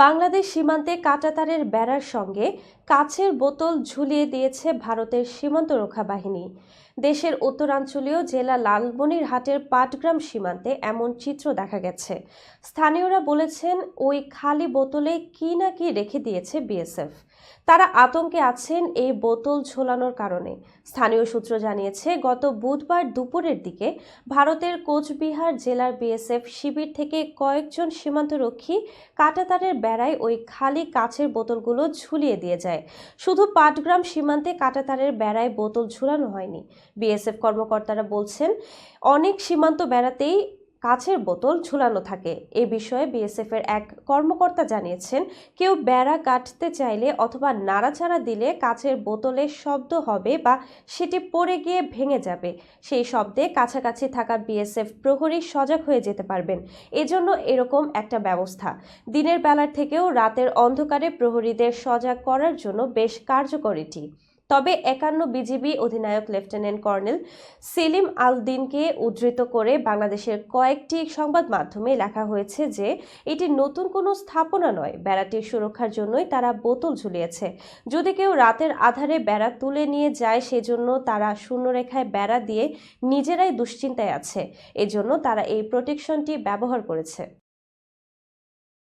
বাংলাদেশ সীমান্তে কাঁটাতারের বেড়ার সঙ্গে কাচের বোতল ঝুলিয়ে দিয়েছে ভারতের সীমান্তরক্ষা বাহিনী। দেশের উত্তরাঞ্চলীয় জেলা লালমনিরহাটের পাটগ্রাম সীমান্তে এমন চিত্র দেখা গেছে। স্থানীয়রা বলেছেন, ওই খালি বোতলে কি না কি রেখে দিয়েছে বিএসএফ। তারা আতঙ্কে আছেন এই বোতল ঝোলানোর কারণে। স্থানীয় সূত্র জানিয়েছে, গত বুধবার দুপুরের দিকে ভারতের কোচবিহার জেলার বিএসএফ শিবির থেকে কয়েকজন সীমান্তরক্ষী কাঁটাতারের বেড়ায় ওই খালি কাচের বোতলগুলো ঝুলিয়ে দিয়ে যায়। শুধু পাটগ্রাম সীমান্তে কাঁটাতারের বেড়ায় বোতল ঝুলানো হয়নি। বিএসএফ কর্মকর্তারা বলছেন, অনেক সীমান্ত বেড়াতেই কাচের বোতল ঝুলানো থাকে। এ বিষয়ে বিএসএফ এর এক কর্মকর্তা জানিয়েছেন, কেউ বেড়া কাটতে চাইলে অথবা নাড়াচাড়া দিলে কাচের বোতলে শব্দ হবে বা সেটি পড়ে গিয়ে ভেঙে যাবে। সেই শব্দে কাছাকাছি থাকা বিএসএফ প্রহরী সজাগ হয়ে যেতে পারবেন। এজন্য এরকম একটা ব্যবস্থা। দিনের বেলার থেকেও রাতের অন্ধকারে প্রহরীদের সজাগ করার জন্য বেশ কার্যকর এটি। তবে ৫১ বিজিবি অধিনায়ক লেফটেন্যান্ট কর্নেল সেলিম আল দিনকে উদ্ধৃত করে বাংলাদেশের কয়েকটি সংবাদ মাধ্যমে লেখা হয়েছে যে এটি নতুন কোনো স্থাপনা নয়, বেড়াটির সুরক্ষার জন্যই তারা বোতল ঝুলিয়েছে। যদি কেউ রাতের আধারে বেড়া তুলে নিয়ে যায়, সেজন্য তারা শূন্যরেখায় বেড়া দিয়ে নিজেরাই দুশ্চিন্তায় আছে। এজন্য তারা এই প্রোটেকশনটি ব্যবহার করেছে।